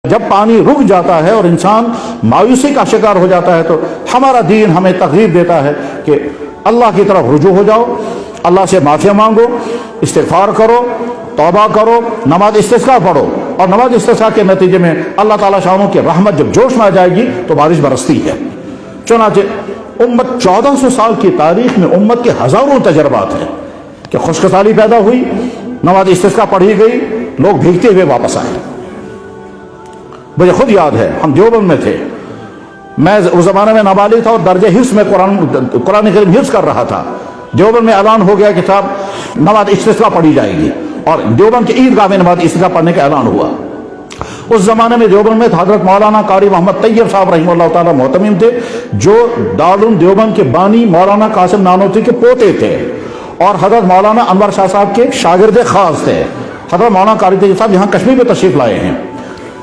جب پانی رک جاتا ہے اور انسان مایوسی کا شکار ہو جاتا ہے تو ہمارا دین ہمیں ترغیب دیتا ہے کہ اللہ کی طرف رجوع ہو جاؤ، اللہ سے معافی مانگو، استغفار کرو، توبہ کرو، نماز استسقاء پڑھو، اور نماز استسقاء کے نتیجے میں اللہ تعالیٰ شانوں کی رحمت جب جوش میں آ جائے گی تو بارش برستی ہے۔ چنانچہ امت 1400 سال کی تاریخ میں امت کے ہزاروں تجربات ہیں کہ خشک سالی پیدا ہوئی، نماز استسقاء پڑھی گئی، لوگ بھیگتے ہوئے واپس آئے۔ مجھے خود یاد ہے، ہم دیوبند میں تھے، میں اس زمانے میں نابالغ تھا اور درجہ حفظ میں قرآن کریم حفظ کر رہا تھا۔ دیوبند میں اعلان ہو گیا کہ صاحب نماز استسقاء پڑھی جائے گی، اور دیوبند کے عیدگاہ میں نماز استسقاء پڑھنے کا اعلان ہوا۔ اس زمانے میں دیوبند میں حضرت مولانا قاری محمد طیب صاحب رحمہ اللہ تعالیٰ محتمم تھے، جو دارالعلوم دیوبند کے بانی مولانا قاسم نانوتوی کے پوتے تھے، اور حضرت مولانا انور شاہ صاحب کے شاگرد خاص تھے۔ حضرت مولانا قاری طیب صاحب یہاں کشمیر میں تشریف لائے ہیں،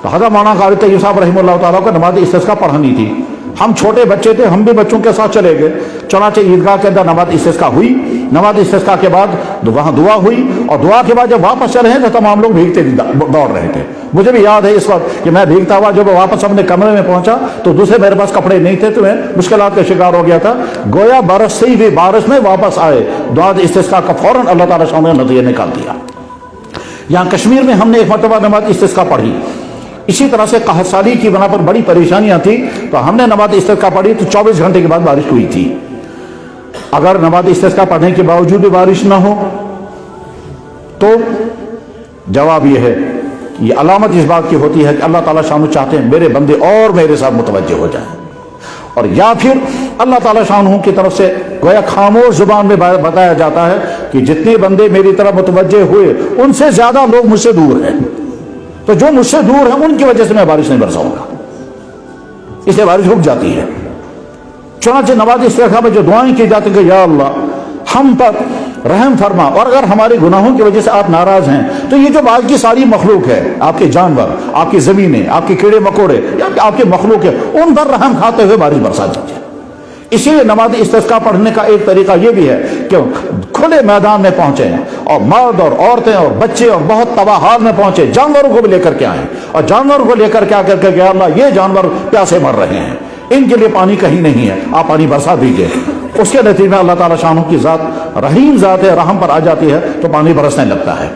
تو حضرت مولانا قاری طیب صاحب رحمہ اللہ تعالیٰ کو نماز استسقاء پڑھانی تھی۔ ہم چھوٹے بچے تھے، ہم بھی بچوں کے ساتھ چلے گئے۔ چنانچہ عیدگاہ کے اندر نماز استسقاء ہوئی، نماز استسقاء کے بعد وہاں دعا ہوئی، اور دعا کے بعد جب واپس چلے ہیں تو تمام لوگ بھیگتے دوڑ رہے تھے۔ مجھے بھی یاد ہے اس وقت کہ میں بھیگتا ہوا جب واپس اپنے کمرے میں پہنچا تو دوسرے میرے پاس کپڑے نہیں تھے، تو میں مشکلات کا شکار ہو گیا تھا۔ گویا برستی ہوئی بارش میں واپس آئے، دعا استسقاء کا فوراً اللہ تعالیٰ نے نتیجہ نکال دیا۔ یہاں کشمیر میں ہم نے ایک مرتبہ نماز استسقاء پڑھی، اسی طرح سے قحط سالی کی بنا پر بڑی پریشانیاں تھیں، تو ہم نے نماز استسقاء پڑھی تو 24 گھنٹے کے بعد بارش ہوئی تھی۔ اگر نماز استسقاء پڑھنے کے باوجود بھی بارش نہ ہو تو جواب یہ ہے کہ یہ علامت اس بات کی ہوتی ہے کہ اللہ تعالیٰ شانو چاہتے ہیں میرے بندے اور میرے ساتھ متوجہ ہو جائیں، اور یا پھر اللہ تعالیٰ شانو کی طرف سے گویا خاموش زبان میں بتایا جاتا ہے کہ جتنے بندے میری طرف متوجہ ہوئے ان سے زیادہ لوگ مجھ سے دور ہیں، تو جو مجھ سے دور ہیں ان کی وجہ سے میں بارش نہیں برساؤں گا، اس لیے بارش رک جاتی ہے۔ چنانچہ نماز استسقاء میں جو دعائیں کی جاتی ہیں کہ یا اللہ ہم پر رحم فرما، اور اگر ہمارے گناہوں کی وجہ سے آپ ناراض ہیں تو یہ جو باقی کی ساری مخلوق ہے، آپ کے جانور، آپ کی زمینیں، آپ کے کیڑے مکوڑے، یا آپ کے مخلوق ہے، ان پر رحم کھاتے ہوئے بارش برسا دیجیے۔ اسی لیے نماز استسقاء پڑھنے کا ایک طریقہ یہ بھی ہے کہ کھلے میدان میں پہنچیں، اور مرد اور عورتیں اور بچے اور بہت تباہ حال میں پہنچے، جانوروں کو بھی لے کر کے آئیں، اور جانوروں کو لے کر کے آ کر کے یا اللہ یہ جانور پیاسے مر رہے ہیں، ان کے لیے پانی کہیں نہیں ہے، آپ پانی برسا دیجیے۔ اس کے نتیجے میں اللہ تعالیٰ شانوں کی ذات رحیم ذات ہے، رحم پر آ جاتی ہے تو پانی برسنے لگتا ہے۔